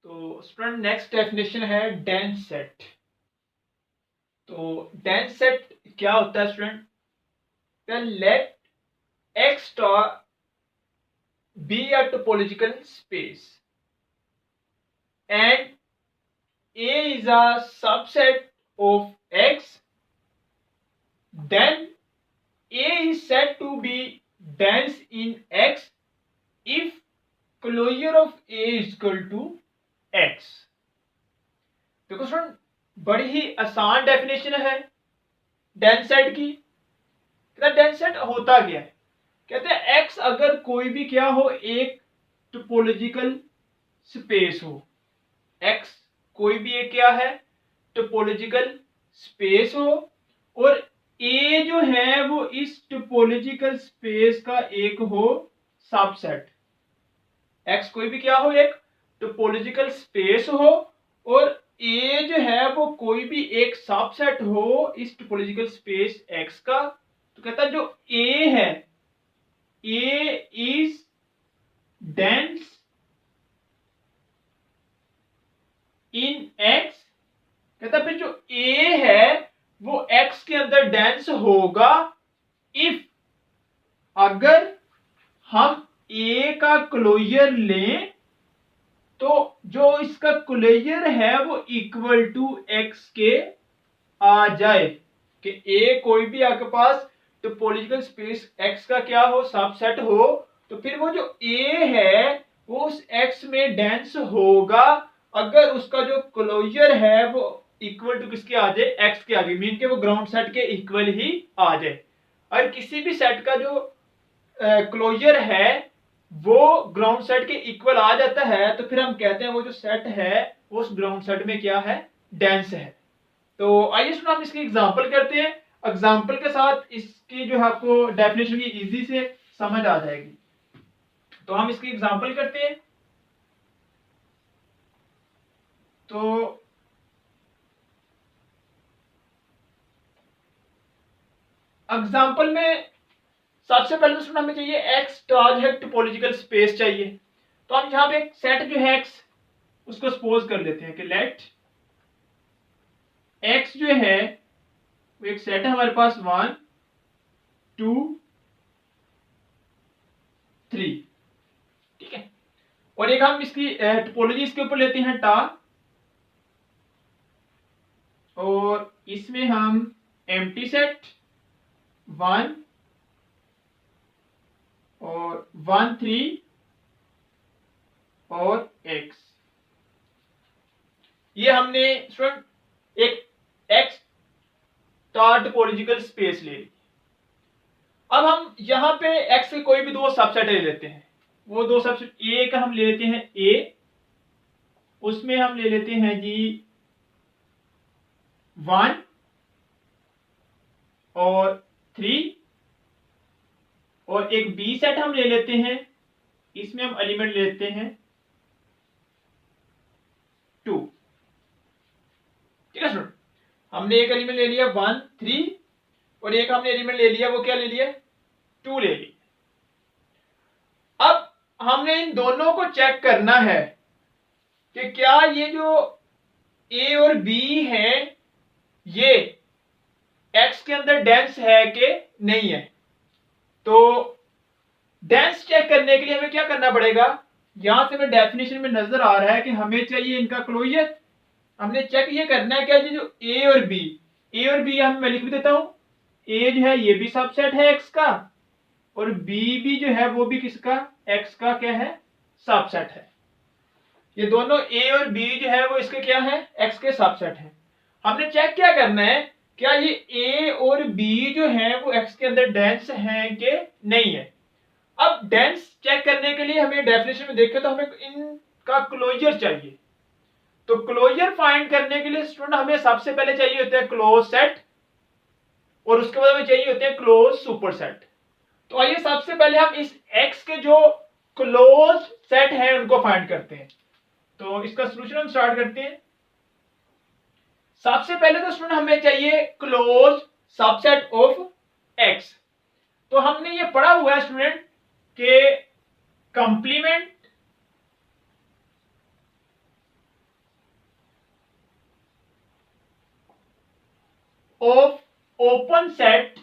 तो student next definition है dense set. तो डेंस सेट क्या होता है student? Let X star be a topological space and A is a subset of X, then A is said to be dense in X if closure of A is equal to X। देखो student, बड़ी ही आसान definition है dense set की। Dense set होता क्या है? कहते हैं X अगर कोई भी क्या हो, एक टोपोलॉजिकल स्पेस हो। X कोई भी एक क्या है, टोपोलॉजिकल स्पेस हो, और A जो है वो इस टोपोलॉजिकल स्पेस का एक हो सबसेट। X कोई भी क्या हो, एक टोपोलॉजिकल स्पेस हो, और A जो है वो कोई भी एक सबसेट हो इस टोपोलॉजिकल स्पेस X का। तो कहता है जो A है, A is dense in X। कहता फिर जो A है वो X के अंदर डेंस होगा इफ, अगर हम A का क्लोजर लें तो जो इसका क्लोजर है वो इक्वल टू X के आ जाए। कि A कोई भी आपके पास टोपोलॉजिकल स्पेस X का क्या हो, सबसेट हो, तो फिर वो जो A है वो उस X में डेंस होगा अगर उसका जो क्लोजर है वो इक्वल टू किसके आ जाए, X के आ जाए। मीन के वो ग्राउंड सेट के इक्वल ही आ जाए। और किसी भी सेट का जो क्लोजर है वो ग्राउंड सेट के इक्वल आ जाता है तो फिर हम कहते हैं वो जो सेट है वो उस ग्राउंड सेट में क्या है, डेंस है। तो आइए सुनो हम इसकी एग्जांपल करते हैं। एग्जांपल के साथ इसकी जो है आपको डेफिनेशन की इजी से समझ आ जाएगी। तो हम इसकी एग्जांपल करते हैं। तो एग्जांपल में सबसे पहले तो सुनना हमें चाहिए एक्स स्टार है टोपोलॉजिकल स्पेस चाहिए। तो हम यहाँ पे एक सेट जो है एक्स उसको सपोज कर लेते हैं कि लेट एक्स जो है वो एक सेट है हमारे पास 1 2 3, ठीक है। और एक हम इसकी टोपोलॉजी इसके ऊपर लेते हैं टा, और इसमें हम एम्प्टी सेट 1 और 1 3 और x, ये हमने स्टूडेंट एक x स्टार टोपोलॉजिकल स्पेस ले ली। अब हम यहां पे x के कोई भी दो सबसेट ले लेते हैं। वो दो सबसेट A का हम ले लेते हैं A, उसमें हम ले लेते हैं जी 1 और 3, और एक B सेट हम ले लेते हैं, इसमें हम एलिमेंट ले लेते हैं 2, ठीक है स्टूडेंट। हमने एक एलिमेंट ले लिया 1 3, और एक हमने एलिमेंट ले लिया वो क्या ले लिया, 2 ले लिया। अब हमने इन दोनों को चेक करना है कि क्या ये जो A और B है ये X के अंदर डेंस है कि नहीं है। तो डेंस चेक करने के लिए हमें क्या करना पड़ेगा, यहां से हमें डेफिनेशन में नजर आ रहा है कि हमें चाहिए इनका क्लोजर। हमने चेक ये करना है क्या जी जो A और B हम मैं लिख भी देता हूं। A जो है ये भी सबसेट है X का, और B भी जो है वो भी किसका, X का क्या है, सबसेट है। ये दोनों A और B जो है वो इसके क्या है, X के सबसेट है। हमने चेक क्या करना है, क्या ये A और B जो है वो X के अंदर डेंस है कि नहीं है। अब डेंस चेक करने के लिए हमें डेफिनेशन में देखें तो हमें इनका क्लोजर चाहिए। तो क्लोजर फाइंड करने के लिए स्टूडेंट हमें सबसे पहले चाहिए होता है क्लोज सेट, और उसके बाद हमें चाहिए होते हैं क्लोज सुपर सेट। तो आइए सबसे पहले हम इस X के जो क्लोज सेट है उनको फाइंड करते हैं। तो इसका सोल्यूशन हम स्टार्ट करते हैं। सबसे पहले तो स्टूडेंट हमें चाहिए क्लोज सबसेट ऑफ X। तो हमने ये पढ़ा हुआ है स्टूडेंट के complement of open set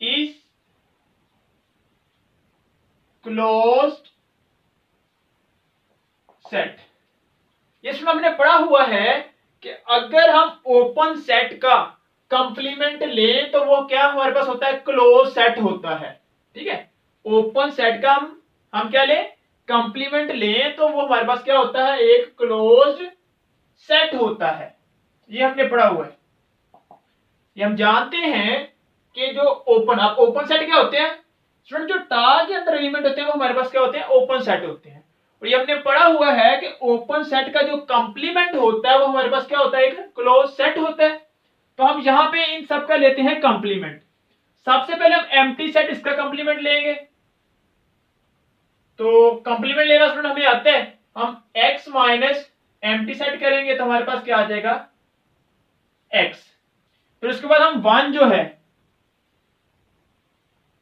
is closed set. ये सुना हमने पढ़ा हुआ है कि अगर हम ओपन सेट का कंप्लीमेंट लें तो वो क्या हमारे पास होता है, क्लोज सेट होता है। ठीक है, ओपन सेट का हम क्या लें, कंप्लीमेंट लें तो वो हमारे पास क्या होता है, एक क्लोज सेट होता है। ये हमने पढ़ा हुआ है। ये हम जानते हैं कि जो ओपन, अब ओपन सेट क्या होते हैं स्टूडेंट, जो टार के अंदर एलिमेंट होते हैं वो हमारे पास क्या होते हैं, ओपन सेट होते हैं। और ये हमने पढ़ा हुआ है कि ओपन सेट का जो कंप्लीमेंट होता है वो हमारे पास क्या होता है, एक क्लोज सेट होता है। तो हम यहां पे इन सब का लेते हैं कंप्लीमेंट। सबसे पहले हम एम्प्टी सेट इसका कंप्लीमेंट लेंगे। तो कंप्लीमेंट लेना स्टूडेंट हमें आता है, हम x माइनस एम्प्टी सेट करेंगे तो हमारे पास क्या आ जाएगा, x। फिर उसके बाद हम 1 जो है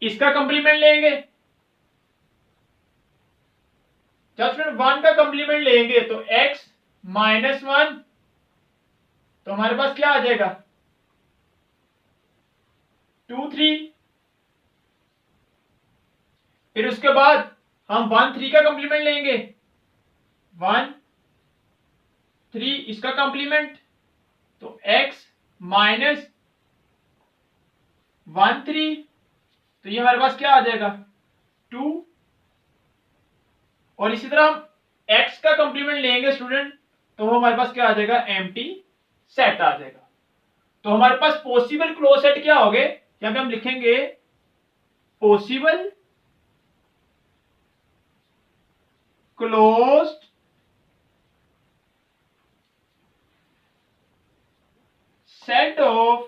इसका कंप्लीमेंट लेंगे। जब फिर 1 का कंप्लीमेंट लेंगे तो x माइनस 1, तो हमारे पास क्या आ जाएगा, 2 3। फिर उसके बाद हम 1 3 का कंप्लीमेंट लेंगे, 1 3 इसका कंप्लीमेंट, तो x माइनस 1 3, तो ये हमारे पास क्या आ जाएगा, 2। और इसी तरह हम x का कंप्लीमेंट लेंगे स्टूडेंट तो वो हमारे पास क्या आ जाएगा, एम्प्टी सेट आ जाएगा। तो हमारे पास पॉसिबल क्लोज सेट क्या हो गए, यहां पे हम लिखेंगे possible closed set of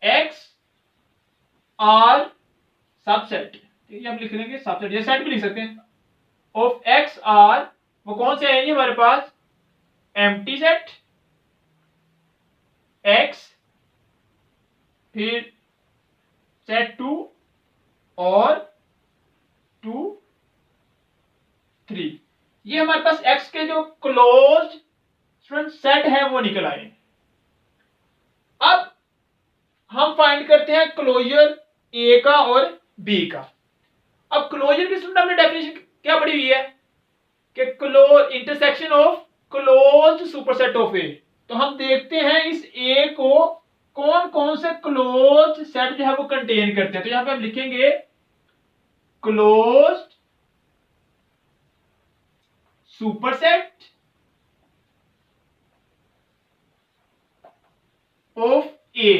x are subset. ठीक है, हम लिख लेंगे सबसेट, ये सेट भी लिख सकते हैं, ऑफ x आर, वो कौन से आएंगे हमारे पास, एम्प्टी सेट x, फिर सेट 2 और 2 3। ये हमारे पास x के जो क्लोज स्टूडेंट सेट है वो निकल आए। अब हम फाइंड करते हैं क्लोजर a का और b का। अब क्लोजर की स्टूडेंट हमने डेफिनेशन क्या पढ़ी हुई है कि close intersection of closed superset of A. तो हम देखते हैं इस ए को कौन कौन से क्लोज्ड सेट जो है वो कंटेन करते हैं। तो यहां पे हम लिखेंगे क्लोज्ड सुपरसेट ऑफ ए।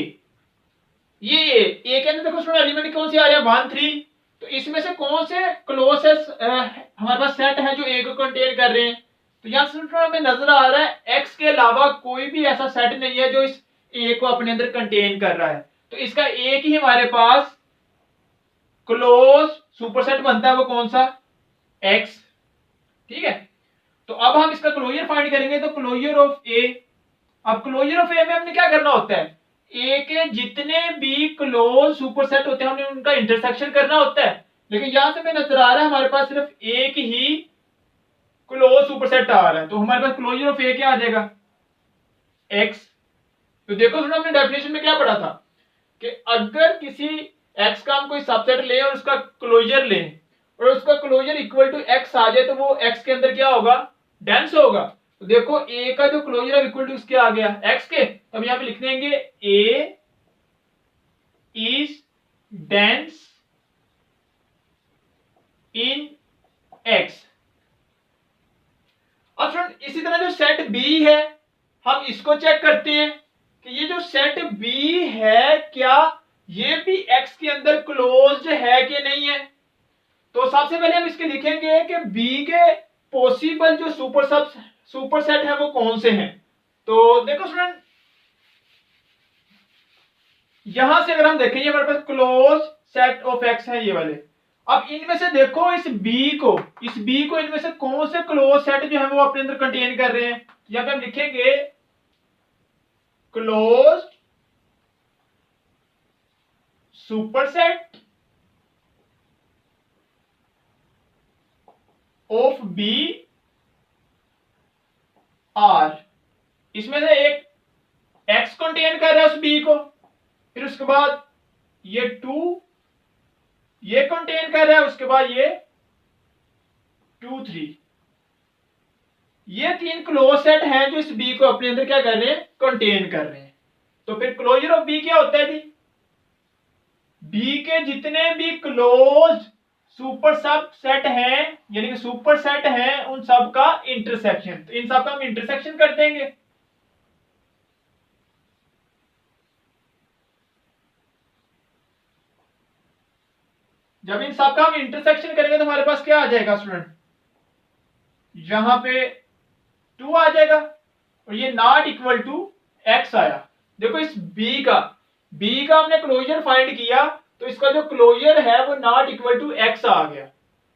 ये ए के अंदर देखो स्टूडेंट एलिमेंट कौन से आ रहे हैं, 1 3। तो इसमें से कौन से क्लोजेस्ट हमारे पास सेट है जो ए को कंटेन कर रहे हैं। तो यहां से हमें नजर आ रहा है एक्स के अलावा कोई भी ऐसा सेट नहीं है जो इस ए को अपने अंदर कंटेन कर रहा है। तो इसका एक ही हमारे पास क्लोज सुपरसेट बनता है, वो कौन सा, एक्स। ठीक है, तो अब हम इसका क्लोजर फाइंड करेंगे। तो क्लोजर ऑफ ए, अब क्लोजर ऑफ ए में हमने क्या करना होता है, ए के जितने भी क्लोज सुपरसेट होते हैं हमने उनका इंटरसेक्शन करना होता है। लेकिन यहां से हमें नजर आ रहा है हमारे पास सिर्फ एक ही क्लोज सुपरसेट आ रहा है। तो हमारे पास क्लोजर ऑफ ए क्या आ जाएगा, एक्स। तो देखो सुनो, हमने डेफिनेशन में क्या पढ़ा था कि अगर किसी एक्स का हम कोई सबसेट ले और उसका क्लोजर ले और उसका क्लोजर इक्वल टू एक्स आ जाए तो वो एक्स के अंदर क्या होगा, डेंस होगा। तो देखो ए का जो क्लोजर है इक्वल टू उसके आ गया एक्स के, तो हम यहां पे लिख देंगे ए इज डेंस इन एक्स। अब फ्रेंड इसी तरह जो सेट बी है हम इसको चेक करते हैं कि ये जो सेट बी है क्या ये भी एक्स के अंदर क्लोज्ड है कि नहीं है। तो सबसे पहले हम इसके लिखेंगे कि बी के पॉसिबल जो सुपरसेट है वो कौन से हैं। तो देखो स्टूडेंट यहां से अगर हम देखें ये हमारे पास क्लोज सेट ऑफ एक्स है ये वाले। अब इनमें से देखो इस बी को इनमें से कौन से क्लोज सेट जो है वो अपने अंदर कंटेन कर रहे हैं। यहां पे हम लिखेंगे closed superset of B B को, फिर उसके बाद ये 2 ये कंटेन कर रहा है, उसके बाद ये 2 3, ये 3 क्लोज सेट हैं जो इस बी को अपने अंदर क्या कर रहे हैं, कंटेन कर रहे हैं। तो फिर क्लोजर ऑफ बी क्या होता है जी, बी के जितने भी क्लोज सुपर सब सेट हैं यानी कि सुपर सेट हैं उन सब का इंटरसेक्शन। तो इन सब का हम इंटरसेक्शन कर देंगे। जब इन सब का हम इंटरसेक्शन करेंगे तो हमारे पास क्या आ जाएगा स्टूडेंट, यहां पे 2 आ जाएगा और ये नॉट इक्वल टू x आया। देखो इस b का हमने क्लोजर फाइंड किया तो इसका जो क्लोजर है वो नॉट इक्वल टू x आ गया।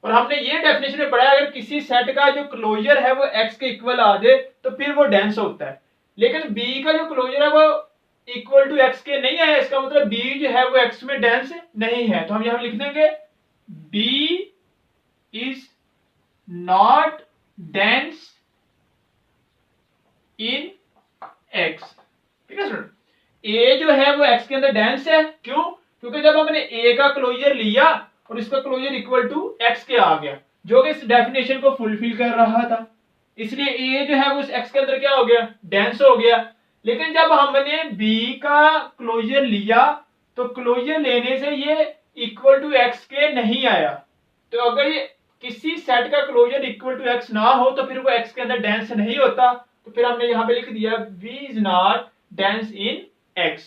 और हमने ये डेफिनेशन में पढ़ा है अगर किसी सेट का जो क्लोजर है वो x के इक्वल आ जाए तो फिर वो डेंस होता है। लेकिन b का जो क्लोजर है वो इक्वल टू x के नहीं है, इसका मतलब b जो है वो x में डेंस नहीं है। तो हम यहां लिख देंगे b is not dense in x। ठीक है स्टूडेंट, a जो है वो x के अंदर डेंस है, क्यों, क्योंकि जब हमने a का क्लोजर लिया और इसका क्लोजर इक्वल टू x के आ गया जो कि इस डेफिनेशन को फुलफिल कर रहा था, इसलिए a जो है वो इस x के अंदर क्या हो गया, डेंस हो गया। लेकिन जब हमने b का क्लोजर लिया तो क्लोजर लेने से ये इक्वल टू x के नहीं आया। तो अगर ये किसी सेट का क्लोजर इक्वल टू x ना हो तो फिर वो x के अंदर डेंस नहीं होता। तो फिर हमने यहां पे लिख दिया v is not dense in x।